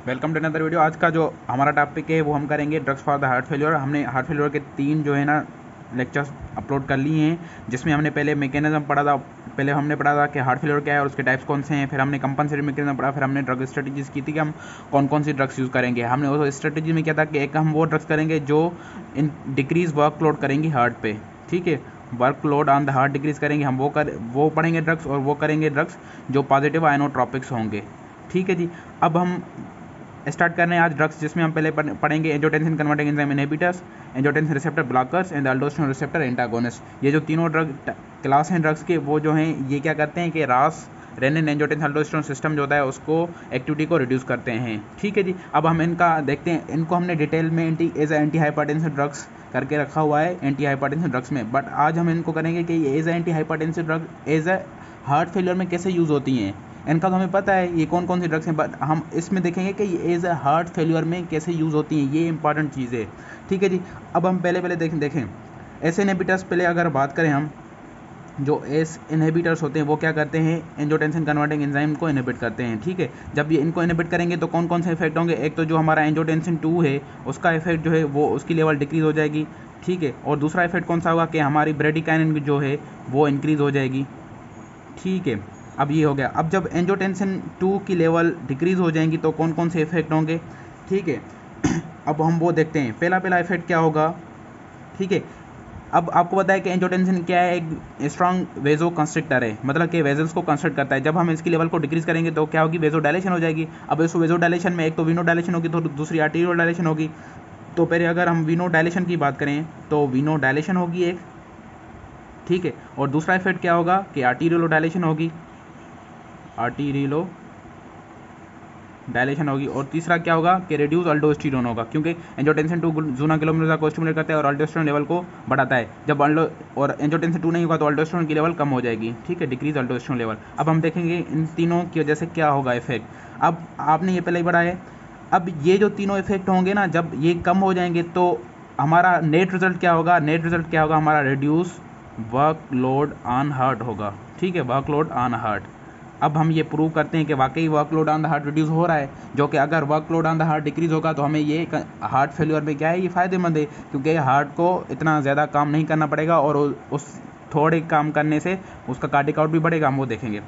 Welcome to another video. आज का जो हमारा टॉपिक है वो हम करेंगे drugs for the heart failure. हमने हार्ट फेल्योर के 3 जो है ना लेक्चर्स अपलोड कर लिए हैं, जिसमें हमने पहले मैकेनिज्म पढ़ा था। पहले हमने पढ़ा था कि हार्ट फेल्योर क्या है और उसके टाइप्स कौन से हैं। फिर हमने कंपनसेटरी मैकेनिज्म पढ़ा। फिर हमने ड्रग स्ट्रेटजीज की थी कि हम कौन कौन सी ड्रग्स यूज़ करेंगे। हमने उस स्ट्रेटजी में क्या था कि एक हम वो ड्रग्स करेंगे जो इन डिक्रीज वर्कलोड करेंगी हार्ट पे। ठीक है, workload on the heart decrease करेंगे हम, वो पढ़ेंगे ड्रग्स। और वो करेंगे ड्रग्स जो पॉजिटिव आयनोट्रॉपिक्स होंगे। ठीक है जी। अब हम स्टार्ट कर रहे हैं आज ड्रग्स, जिसमें हम पहले पढ़ेंगे angiotensin converting enzyme inhibitors, angiotensin receptor blockers and अल्डोस्टेरोन receptor antagonist. ये जो तीनों ड्रग क्लास हैं ड्रग्स के, वो जो हैं ये क्या करते हैं कि रास रेनिन एंजियोटेंसिन अल्डोस्टेरोन सिस्टम जो होता है उसको एक्टिविटी को रिड्यूस करते हैं। ठीक है जी। अब हम इनका देखते हैं। इनको हमने डिटेल में एंटी हाइपरटेंसिव ड्रग्स करके रखा हुआ है एंटी हाइपरटेंसिव ड्रग्स में, बट आज हम इनको करेंगे कि ये as anti hypertensive drug as a heart failure में कैसे यूज़ होती हैं। इनका तो हमें पता है ये कौन कौन सी ड्रग्स हैं, बट हम इसमें देखेंगे कि ये एज ए हार्ट फेल्यूर में कैसे यूज़ होती हैं। ये इंपॉर्टेंट चीज़ है। ठीक है जी। अब हम पहले देखें एस इनहिबिटर्स। पहले अगर बात करें हम, जो एस इनहिबिटर्स होते हैं वो क्या करते हैं, एंजियोटेंसिन कन्वर्टिंग एंजाइम को इनहिबिट करते हैं। ठीक है, जब ये इनको इनहिबिट करेंगे तो कौन कौन से इफेक्ट होंगे। एक तो जो हमारा एंजियोटेंसिन 2 है उसका इफेक्ट जो है वो उसकी लेवल डिक्रीज हो जाएगी। ठीक है, और दूसरा इफेक्ट कौन सा होगा कि हमारी ब्रेडिकाइनिन जो है वो इंक्रीज हो जाएगी। ठीक है, अब ये हो गया। अब जब एंजियोटेंसिन 2 की लेवल डिक्रीज हो जाएंगी तो कौन कौन से इफेक्ट होंगे। ठीक है, अब हम वो देखते हैं। पहला इफेक्ट क्या होगा। ठीक है, अब आपको पता है कि एंजियोटेंसिन क्या है, एक स्ट्रॉन्ग वेजो कंस्ट्रिक्टर है, मतलब कि वेजल्स को कंस्ट्रिक्ट करता है। जब हम इसकी लेवल को डिक्रीज करेंगे तो क्या होगी, वेजो डायलेशन हो जाएगी। अब इस वेजो डायलेशन में एक तो वीनो डायलेशन होगी, तो दूसरी आर्टीरियल डायलेशन होगी। तो पहले अगर हम वीनो डायलेशन की बात करें तो वीनो डायलेशन होगी एक। ठीक है, और दूसरा इफेक्ट क्या होगा कि आर्टीरियल डायलेशन होगी, आर्टीरियलो डायलेशन होगी। और तीसरा क्या होगा कि रिड्यूस अल्डोस्टेरोन होगा, क्योंकि एंजियोटेंसिन 2 ज़ूनाक्लोमिनोजा को स्टिमुलेट करता है और अल्डोस्टेरोन लेवल को बढ़ाता है। जब और एंजियोटेंसिन 2 नहीं होगा तो अल्डोस्टेरोन की लेवल कम हो जाएगी। ठीक है, डिक्रीज अल्डोस्टेरोन लेवल। अब हम देखेंगे इन तीनों की वजह से क्या होगा इफेक्ट। अब आपने ये पहले ही पढ़ा है। अब ये जो तीनों इफेक्ट होंगे ना, जब ये कम हो जाएंगे तो हमारा नेट रिजल्ट क्या होगा, नेट रिजल्ट क्या होगा, हमारा रिड्यूस वर्कलोड ऑन हार्ट होगा। ठीक है, वर्कलोड ऑन हार्ट। अब हम ये प्रूव करते हैं कि वाकई workload on the heart reduce हो रहा है, जो कि अगर workload on the heart decrease होगा तो हमें ये हार्ट फेल्यूर में क्या है, ये फ़ायदेमंद है, क्योंकि हार्ट को इतना ज़्यादा काम नहीं करना पड़ेगा और उस थोड़े काम करने से उसका कार्डिक आउट भी बढ़ेगा। हम वो देखेंगे।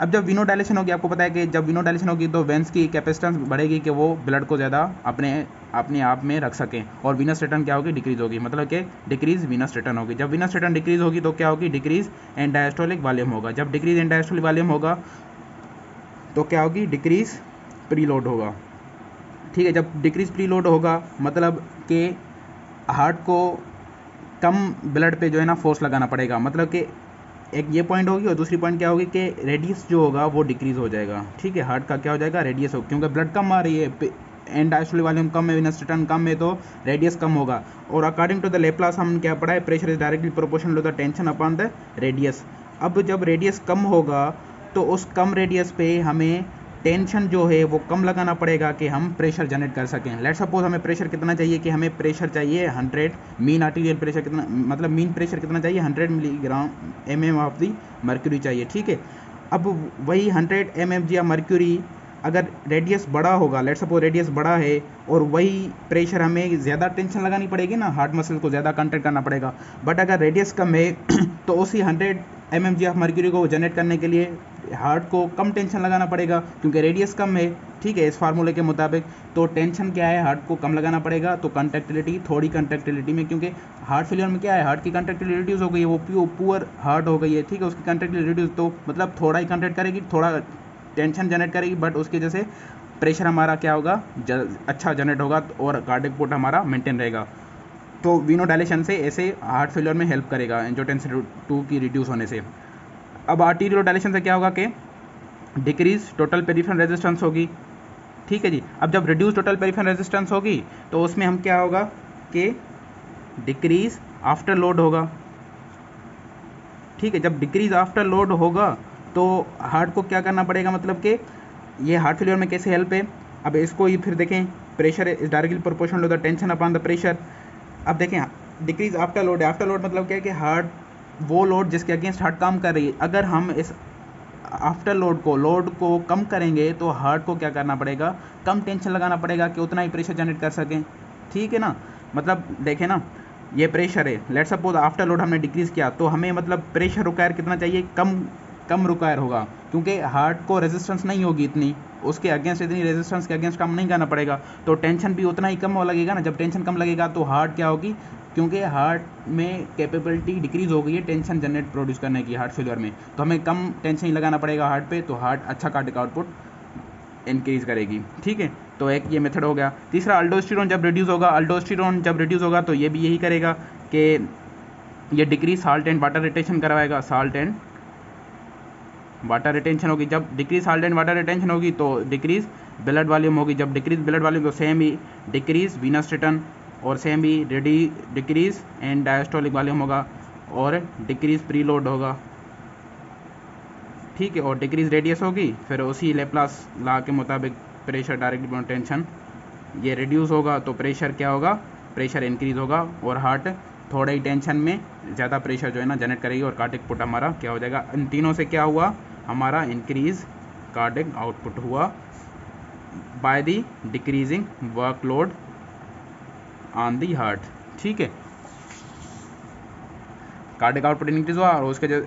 अब जब वीनो डायलेशन होगी, आपको पता है कि जब वीनो डायलेशन होगी तो वेंस की कैपेसिटेंस बढ़ेगी कि वो ब्लड को ज़्यादा अपने आप में रख सकें, और वीनस रिटर्न क्या होगी, डिक्रीज होगी, मतलब कि डिक्रीज वीनस रिटर्न होगी। जब वीनस रिटर्न डिक्रीज होगी तो क्या होगी, डिक्रीज एंड डायस्टोलिक वॉल्यूम होगा। जब डिक्रीज एंड डायस्टोलिक वॉल्यूम होगा तो क्या होगी, डिक्रीज प्रीलोड होगा। ठीक है, जब डिक्रीज प्रीलोड होगा मतलब कि हार्ट को कम ब्लड पे जो है ना फोर्स लगाना पड़ेगा, मतलब कि एक ये पॉइंट होगी और दूसरी पॉइंट क्या होगी कि रेडियस जो होगा वो डिक्रीज हो जाएगा। ठीक है, हार्ट का क्या हो जाएगा, रेडियस हो, क्योंकि ब्लड कम आ रही है, एंड डायस्टोलिक वॉल्यूम कम है, वीनस रिटर्न कम है, तो रेडियस कम होगा। और अकॉर्डिंग टू द लेप्लास हम क्या पढ़ा है, pressure is directly proportional to the tension upon the radius. अब जब रेडियस कम होगा तो उस कम रेडियस पे हमें टेंशन जो है वो कम लगाना पड़ेगा कि हम प्रेशर जनरेट कर सकें। लेट्स सपोज हमें प्रेशर कितना चाहिए, कि हमें प्रेशर चाहिए 100, मीन आर्टीरियल प्रेशर कितना, मतलब मीन प्रेशर कितना चाहिए, 100 milligram mm of the mercury चाहिए। ठीक है, अब वही 100 mmg ऑफ मर्क्यूरी अगर रेडियस बड़ा होगा, लेट्स सपोज रेडियस बड़ा है और वही प्रेशर, हमें ज़्यादा टेंशन लगानी पड़ेगी ना, हार्ट मसल को ज़्यादा कंट्रैक्ट करना पड़ेगा। बट अगर रेडियस कम है तो उसी 100 mmg ऑफ मर्क्यूरी को जनरेट करने के लिए हार्ट को कम टेंशन लगाना पड़ेगा, क्योंकि रेडियस कम है। ठीक है, इस फार्मूले के मुताबिक तो टेंशन क्या है, हार्ट को कम लगाना पड़ेगा, तो कंट्रैक्टिलिटी, थोड़ी कंट्रैक्टिलिटी में, क्योंकि हार्ट फेलियर में क्या है, हार्ट की कंट्रैक्टिलिटी रिड्यूस हो गई है, वो पुअर हार्ट हो गई है। ठीक है, उसकी कंट्रैक्टिलिटी रिड्यूस, तो मतलब थोड़ा ही कंट्रैक्ट करेगी, थोड़ा टेंशन जनरेट करेगी, बट उसकी वजह से प्रेशर हमारा क्या होगा, अच्छा जनरेट होगा और कार्डिक पुट हमारा मेंटेन रहेगा। तो वीनो डायलेशन से ऐसे हार्ट फेलियर में हेल्प करेगा एंजियोटेंसिन 2 की रिड्यूस होने से। अब आर्टीरियल डायलेशन से क्या होगा कि डिक्रीज टोटल पेरिफेरल रेजिस्टेंस होगी। ठीक है जी। अब जब रिड्यूस टोटल पेरिफेरल रेजिस्टेंस होगी तो उसमें हम क्या होगा कि डिक्रीज आफ्टर लोड होगा। ठीक है, जब डिक्रीज आफ्टर लोड होगा तो हार्ट को क्या करना पड़ेगा, मतलब कि ये हार्ट फेलियर में कैसे हेल्प है। अब इसको ही फिर देखें, pressure is directly proportional to the tension upon the pressure. अब देखें डिक्रीज आफ्टर लोड है, आफ्टर लोड मतलब क्या है कि हार्ट वो लोड जिसके अगेंस्ट हार्ट काम कर रही है, अगर हम इस आफ्टर लोड को कम करेंगे तो हार्ट को क्या करना पड़ेगा, कम टेंशन लगाना पड़ेगा कि उतना ही प्रेशर जनरेट कर सकें, ठीक है ना। मतलब देखें ना, ये प्रेशर है, लेट सपोज आफ्टर लोड हमने डिक्रीज़ किया तो हमें मतलब प्रेशर रिक्वायर कितना चाहिए, कम रिक्वायर होगा, क्योंकि हार्ट को रेजिस्टेंस नहीं होगी इतनी, उसके अगेंस्ट इतनी रेजिस्टेंस के अगेंस्ट काम नहीं करना पड़ेगा, तो टेंशन भी उतना ही कम हो लगेगा ना। जब टेंशन कम लगेगा तो हार्ट क्या होगी, क्योंकि हार्ट में कैपेबिलिटी डिक्रीज़ हो गई है टेंशन जनरेट प्रोड्यूस करने की हार्ट फेलियर में, तो हमें कम टेंशन ही लगाना पड़ेगा हार्ट पे, तो हार्ट अच्छा कार्डिक आउटपुट इंक्रीज़ करेगी, ठीक है। तो एक ये मेथड हो गया। तीसरा, अल्डोस्टेरोन जब रिड्यूस होगा तो ये भी यही करेगा कि ये decrease salt and water retention करवाएगा, साल्ट एंड वाटर रिटेंशन होगी। जब decrease salt and water retention होगी तो डिक्रीज ब्लड वॉल्यूम होगी, जब डिक्रीज ब्लड वॉल्यूम तो सेम ही डिक्रीज वीनस रिटर्न और same he decrease and diastolic volume होगा और डिक्रीज प्रीलोड होगा, ठीक है, और डिक्रीज रेडियस होगी। फिर उसी लेप्लास लॉ के मुताबिक प्रेशर डायरेक्ट टेंशन ये रिड्यूस होगा तो प्रेशर क्या होगा, प्रेशर इंक्रीज होगा और हार्ट थोड़े ही टेंशन में ज़्यादा प्रेशर जो है ना जनरेट करेगी और कार्डिक पुट हमारा क्या हो जाएगा। इन तीनों से क्या हुआ, हमारा इंक्रीज कार्डिक आउटपुट हुआ by the decreasing workload on the heart, ठीक है। कार्डिक आउटपुट इंक्रीज हुआ और उसके जो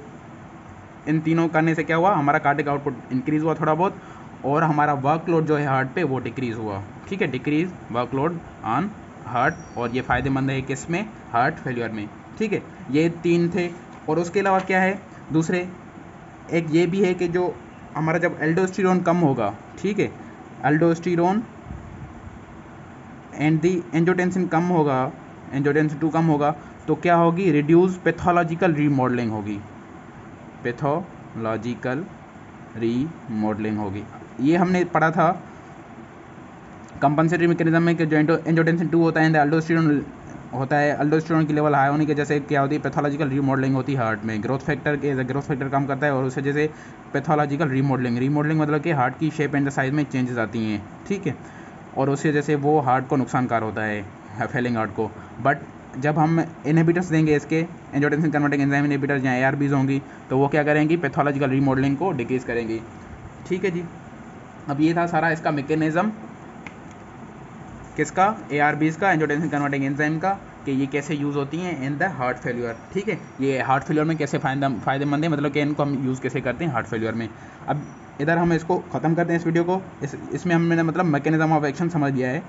इन तीनों करने से क्या हुआ, हमारा कार्डिक आउटपुट इंक्रीज हुआ थोड़ा बहुत और हमारा वर्कलोड जो है हार्ट पे वो डिक्रीज हुआ, ठीक है, डिक्रीज वर्कलोड ऑन हार्ट, और ये फ़ायदेमंद है किस में, हार्ट फेलियर में, ठीक है। ये तीन थे। और उसके अलावा क्या है दूसरे, एक ये भी है कि जो हमारा जब एल्डोस्टेरोन कम होगा, ठीक है, एल्डोस्टेरोन एंड दी एंजियोटेंसिन कम होगा, एंजियोटेंसिन 2 कम होगा तो क्या होगी, रिड्यूस पैथोलॉजिकल रीमॉडलिंग होगी, पैथोलॉजिकल रीमॉडलिंग होगी। ये हमने पढ़ा था कंपनसेटरी मैकेनिज्म में कि जो एंजियोटेंसिन 2 होता है अल्डोस्टेरोन होता है, अल्डोस्टेरोन की लेवल हाई होने की जैसे क्या होती है, पैथोलॉजिकल रीमॉडलिंग होती है हार्ट में, ग्रोथ फैक्टर काम करता है और उससे जैसे पैथोलॉजिकल रीमॉडलिंग मतलब कि हार्ट की शेप एंड साइज में चेंजेस आती हैं, ठीक है, और उससे जैसे वो हार्ट को नुकसानकार होता है फेलिंग हार्ट को। बट जब हम इनहिबिटर्स देंगे इसके एंजियोटेंसिन कन्वर्टिंग एंजाइम इनहिबिटर्स या ARBs होंगी तो वो क्या करेंगी, पैथोलॉजिकल रीमॉडलिंग को डिक्रीज करेंगी, ठीक है जी। अब ये था सारा इसका मैकेनिज्म किसका, ARBs का, एंजियोटेंसिन कन्वर्टिंग एंजाइम का, कि ये कैसे यूज़ होती हैं इन द हार्ट फेलियर, ठीक है, ये हार्ट फेलियर में कैसे फ़ायदेमंद है, मतलब कि इनको हम यूज़ कैसे करते हैं हार्ट फेलियर में। अब इधर हम इसको ख़त्म करते हैं इस वीडियो को, इसमें हमने मतलब मैकेनिज्म ऑफ एक्शन समझ लिया है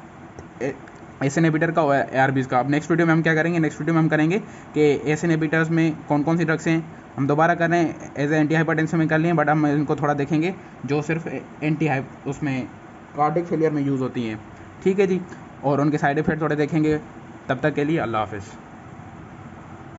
एस इनहिबिटर का और ARBs का। अब नेक्स्ट वीडियो में हम क्या करेंगे, नेक्स्ट वीडियो में हम करेंगे कि एस इनहिबिटर्स में कौन कौन सी ड्रग्स हैं, हम दोबारा कर रहे हैं एज ए एंटी हाइपरटेंसिव में कर लिए, बट हम इनको थोड़ा देखेंगे जो सिर्फ उसमें कार्डिक फेलियर में यूज़ होती हैं, ठीक है जी, और उनके साइड इफेक्ट थोड़े देखेंगे। तब तक के लिए अल्लाह हाफ़िज़।